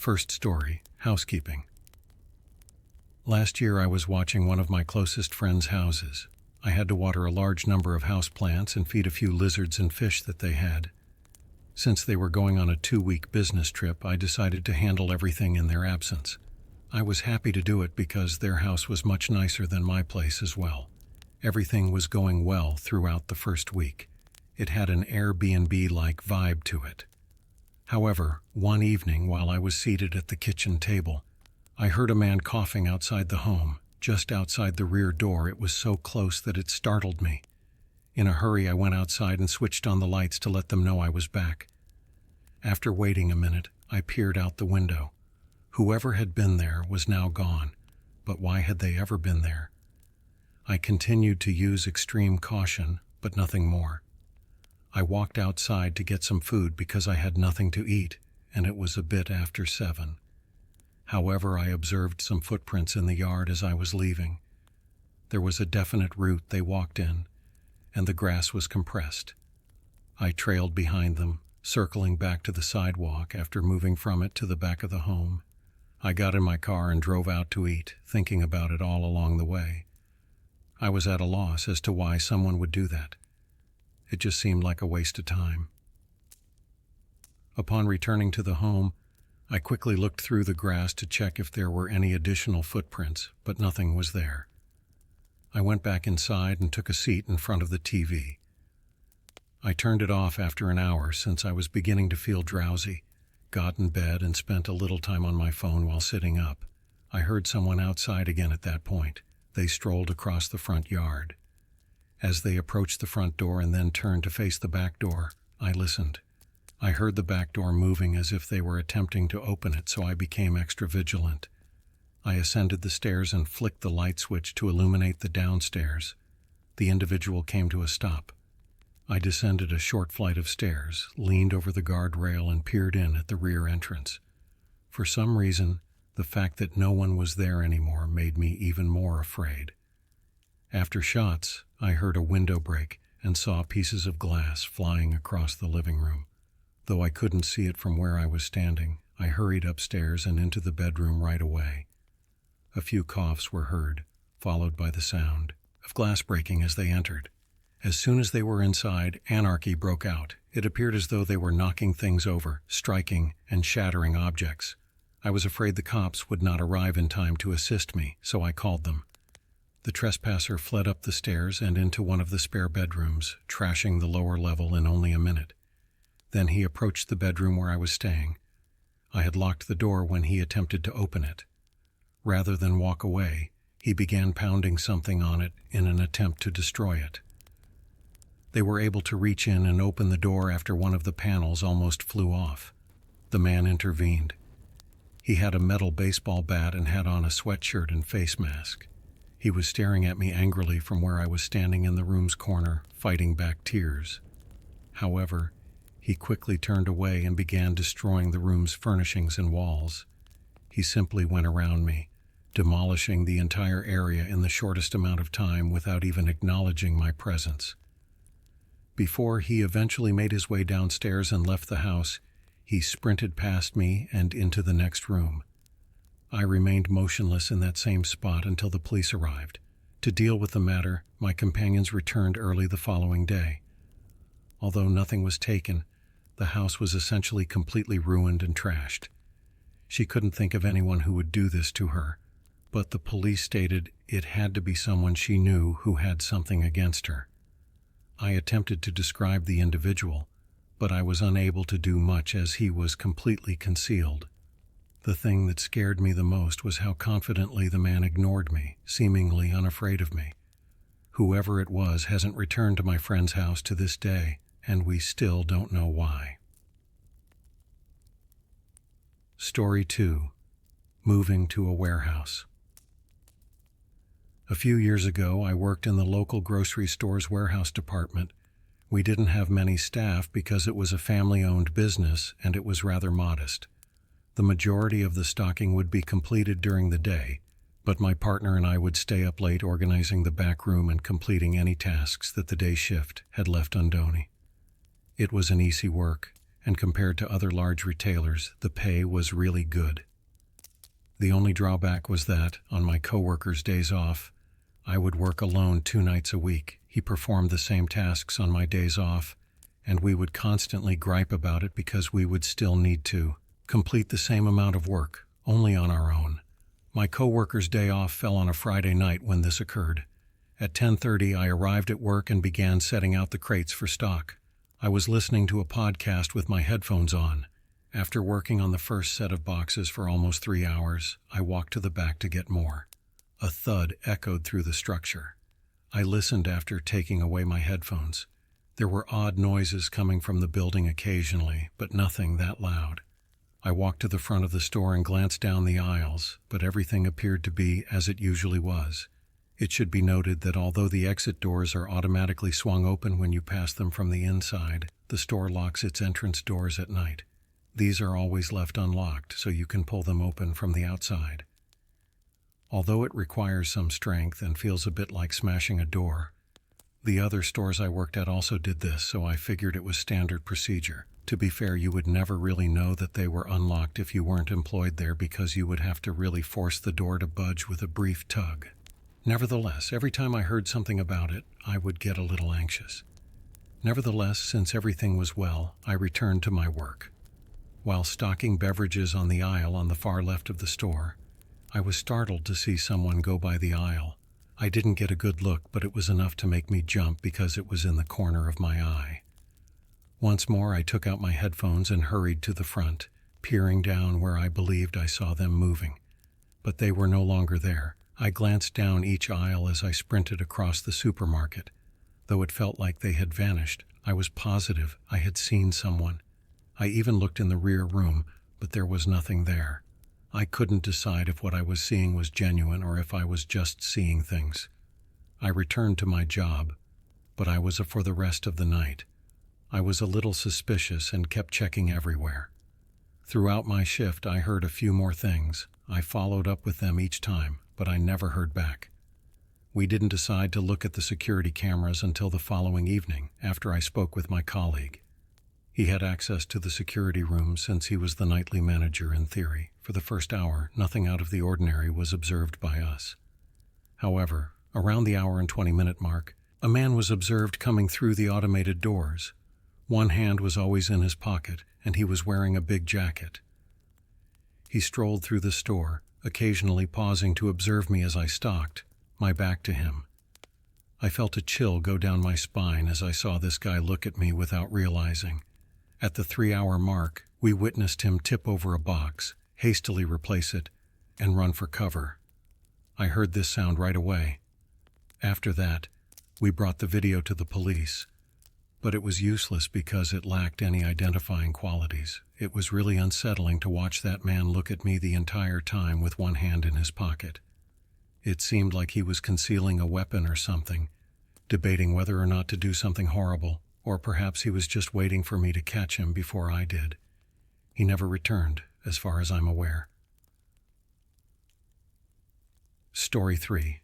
First story, housekeeping. Last year I was watching one of my closest friends' houses. I had to water a large number of houseplants and feed a few lizards and fish that they had. Since they were going on a 2-week business trip, I decided to handle everything in their absence. I was happy to do it because their house was much nicer than my place as well. Everything was going well throughout the first week. It had an Airbnb-like vibe to it. However, one evening while I was seated at the kitchen table, I heard a man coughing outside the home, just outside the rear door. It was so close that it startled me. In a hurry, I went outside and switched on the lights to let them know I was back. After waiting a minute, I peered out the window. Whoever had been there was now gone, but why had they ever been there? I continued to use extreme caution, but nothing more. I walked outside to get some food because I had nothing to eat, and it was a bit after 7. However, I observed some footprints in the yard as I was leaving. There was a definite route they walked in, and the grass was compressed. I trailed behind them, circling back to the sidewalk after moving from it to the back of the home. I got in my car and drove out to eat, thinking about it all along the way. I was at a loss as to why someone would do that. It just seemed like a waste of time. Upon returning to the home, I quickly looked through the grass to check if there were any additional footprints, but nothing was there. I went back inside and took a seat in front of the TV. I turned it off after an hour since I was beginning to feel drowsy, got in bed and spent a little time on my phone while sitting up. I heard someone outside again at that point. They strolled across the front yard. As they approached the front door and then turned to face the back door, I listened. I heard the back door moving as if they were attempting to open it, so I became extra vigilant. I ascended the stairs and flicked the light switch to illuminate the downstairs. The individual came to a stop. I descended a short flight of stairs, leaned over the guardrail, and peered in at the rear entrance. For some reason, the fact that no one was there anymore made me even more afraid. After shots, I heard a window break and saw pieces of glass flying across the living room. Though I couldn't see it from where I was standing, I hurried upstairs and into the bedroom right away. A few coughs were heard, followed by the sound of glass breaking as they entered. As soon as they were inside, anarchy broke out. It appeared as though they were knocking things over, striking and shattering objects. I was afraid the cops would not arrive in time to assist me, so I called them. The trespasser fled up the stairs and into one of the spare bedrooms, trashing the lower level in only a minute. Then he approached the bedroom where I was staying. I had locked the door when he attempted to open it. Rather than walk away, he began pounding something on it in an attempt to destroy it. They were able to reach in and open the door after one of the panels almost flew off. The man intervened. He had a metal baseball bat and had on a sweatshirt and face mask. He was staring at me angrily from where I was standing in the room's corner, fighting back tears. However, he quickly turned away and began destroying the room's furnishings and walls. He simply went around me, demolishing the entire area in the shortest amount of time without even acknowledging my presence. Before he eventually made his way downstairs and left the house, he sprinted past me and into the next room. I remained motionless in that same spot until the police arrived. To deal with the matter, my companions returned early the following day. Although nothing was taken, the house was essentially completely ruined and trashed. She couldn't think of anyone who would do this to her, but the police stated it had to be someone she knew who had something against her. I attempted to describe the individual, but I was unable to do much as he was completely concealed. The thing that scared me the most was how confidently the man ignored me, seemingly unafraid of me. Whoever it was hasn't returned to my friend's house to this day, and we still don't know why. Story 2. Moving to a warehouse. A few years ago, I worked in the local grocery store's warehouse department. We didn't have many staff because it was a family-owned business and it was rather modest. The majority of the stocking would be completed during the day, but my partner and I would stay up late organizing the back room and completing any tasks that the day shift had left undone. It was an easy work, and compared to other large retailers, the pay was really good. The only drawback was that, on my coworker's days off, I would work alone 2 nights a week. He performed the same tasks on my days off, and we would constantly gripe about it because we would still need to complete the same amount of work, only on our own. My coworker's day off fell on a Friday night when this occurred. At 10:30, I arrived at work and began setting out the crates for stock. I was listening to a podcast with my headphones on. After working on the first set of boxes for almost 3 hours, I walked to the back to get more. A thud echoed through the structure. I listened after taking away my headphones. There were odd noises coming from the building occasionally, but nothing that loud. I walked to the front of the store and glanced down the aisles, but everything appeared to be as it usually was. It should be noted that although the exit doors are automatically swung open when you pass them from the inside, the store locks its entrance doors at night. These are always left unlocked, so you can pull them open from the outside. Although it requires some strength and feels a bit like smashing a door, the other stores I worked at also did this, so I figured it was standard procedure. To be fair, you would never really know that they were unlocked if you weren't employed there because you would have to really force the door to budge with a brief tug. Nevertheless, every time I heard something about it, I would get a little anxious. Nevertheless, since everything was well, I returned to my work. While stocking beverages on the aisle on the far left of the store, I was startled to see someone go by the aisle. I didn't get a good look, but it was enough to make me jump because it was in the corner of my eye. Once more, I took out my headphones and hurried to the front, peering down where I believed I saw them moving. But they were no longer there. I glanced down each aisle as I sprinted across the supermarket. Though it felt like they had vanished, I was positive I had seen someone. I even looked in the rear room, but there was nothing there. I couldn't decide if what I was seeing was genuine or if I was just seeing things. I returned to my job, but I was for the rest of the night. I was a little suspicious and kept checking everywhere. Throughout my shift, I heard a few more things. I followed up with them each time, but I never heard back. We didn't decide to look at the security cameras until the following evening, after I spoke with my colleague. He had access to the security room since he was the nightly manager in theory. For the first hour, nothing out of the ordinary was observed by us. However, around the hour and 20-minute mark, a man was observed coming through the automated doors. One hand was always in his pocket, and he was wearing a big jacket. He strolled through the store, occasionally pausing to observe me as I stocked, my back to him. I felt a chill go down my spine as I saw this guy look at me without realizing. At the 3-hour mark, we witnessed him tip over a box, hastily replace it, and run for cover. I heard this sound right away. After that, we brought the video to the police, but it was useless because it lacked any identifying qualities. It was really unsettling to watch that man look at me the entire time with one hand in his pocket. It seemed like he was concealing a weapon or something, debating whether or not to do something horrible, or perhaps he was just waiting for me to catch him before I did. He never returned, as far as I'm aware. Story 3.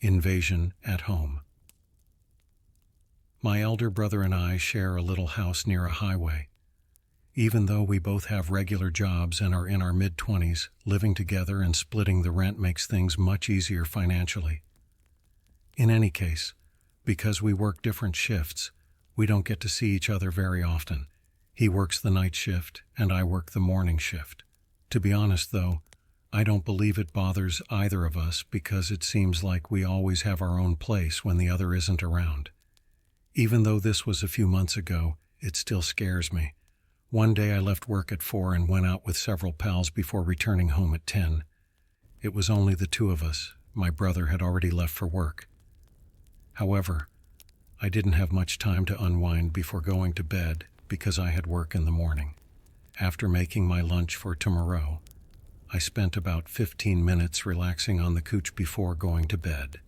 Invasion at Home. My elder brother and I share a little house near a highway. Even though we both have regular jobs and are in our mid-20s, living together and splitting the rent makes things much easier financially. In any case, because we work different shifts, we don't get to see each other very often. He works the night shift, and I work the morning shift. To be honest, though, I don't believe it bothers either of us because it seems like we always have our own place when the other isn't around. Even though this was a few months ago, it still scares me. One day I left work at 4 and went out with several pals before returning home at 10. It was only the two of us. My brother had already left for work. However, I didn't have much time to unwind before going to bed because I had work in the morning. After making my lunch for tomorrow, I spent about 15 minutes relaxing on the couch before going to bed.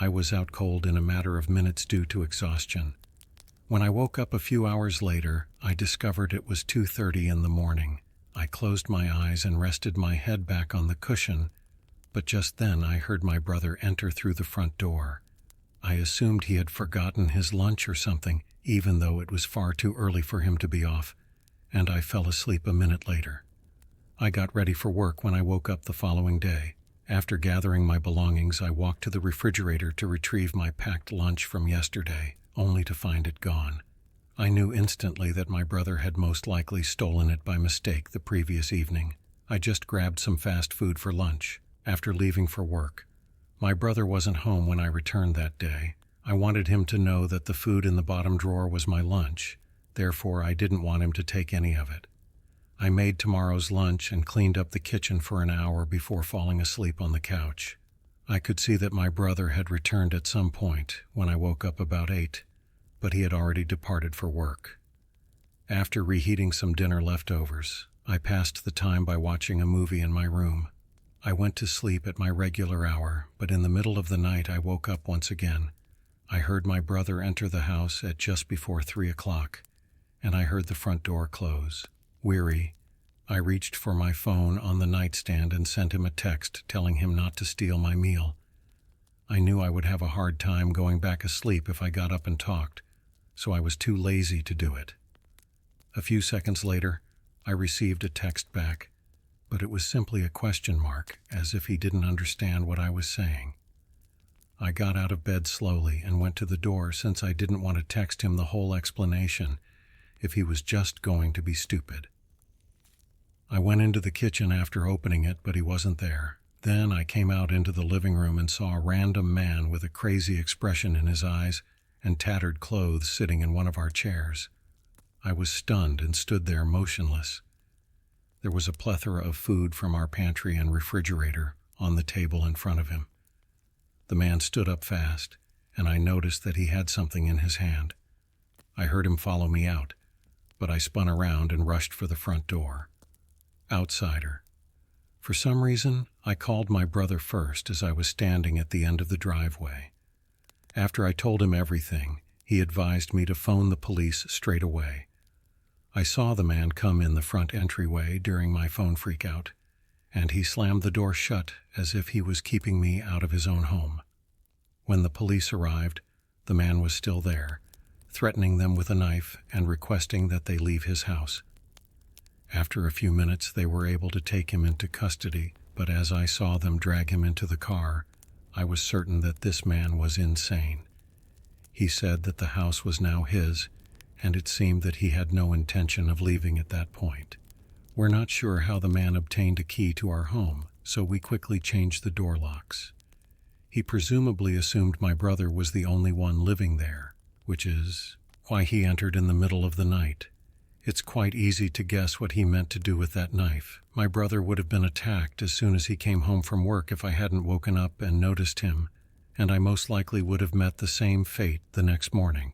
I was out cold in a matter of minutes due to exhaustion. When I woke up a few hours later, I discovered it was 2:30 in the morning. I closed my eyes and rested my head back on the cushion, but just then I heard my brother enter through the front door. I assumed he had forgotten his lunch or something, even though it was far too early for him to be off. and I fell asleep a minute later. I got ready for work when I woke up the following day. After gathering my belongings, I walked to the refrigerator to retrieve my packed lunch from yesterday, only to find it gone. I knew instantly that my brother had most likely stolen it by mistake the previous evening. I just grabbed some fast food for lunch. After leaving for work, my brother wasn't home when I returned that day. I wanted him to know that the food in the bottom drawer was my lunch, therefore I didn't want him to take any of it. I made tomorrow's lunch and cleaned up the kitchen for an hour before falling asleep on the couch. I could see that my brother had returned at some point when I woke up about 8, but he had already departed for work. After reheating some dinner leftovers, I passed the time by watching a movie in my room. I went to sleep at my regular hour, but in the middle of the night I woke up once again. I heard my brother enter the house at just before 3 o'clock, and I heard the front door close. Weary, I reached for my phone on the nightstand and sent him a text telling him not to steal my meal. I knew I would have a hard time going back asleep if I got up and talked, so I was too lazy to do it. A few seconds later, I received a text back, but it was simply a question mark, as if he didn't understand what I was saying. I got out of bed slowly and went to the door since I didn't want to text him the whole explanation if he was just going to be stupid. I went into the kitchen after opening it, but he wasn't there. Then I came out into the living room and saw a random man with a crazy expression in his eyes and tattered clothes sitting in one of our chairs. I was stunned and stood there motionless. There was a plethora of food from our pantry and refrigerator on the table in front of him. The man stood up fast, and I noticed that he had something in his hand. I heard him follow me out, but I spun around and rushed for the front door. Outsider. For some reason, I called my brother first as I was standing at the end of the driveway. After I told him everything, he advised me to phone the police straight away. I saw the man come in the front entryway during my phone freakout, and he slammed the door shut as if he was keeping me out of his own home. When the police arrived, the man was still there, threatening them with a knife and requesting that they leave his house. After a few minutes, they were able to take him into custody, but as I saw them drag him into the car, I was certain that this man was insane. He said that the house was now his, and it seemed that he had no intention of leaving at that point. We're not sure how the man obtained a key to our home, so we quickly changed the door locks. He presumably assumed my brother was the only one living there, which is why he entered in the middle of the night. It's quite easy to guess what he meant to do with that knife. My brother would have been attacked as soon as he came home from work if I hadn't woken up and noticed him, and I most likely would have met the same fate the next morning.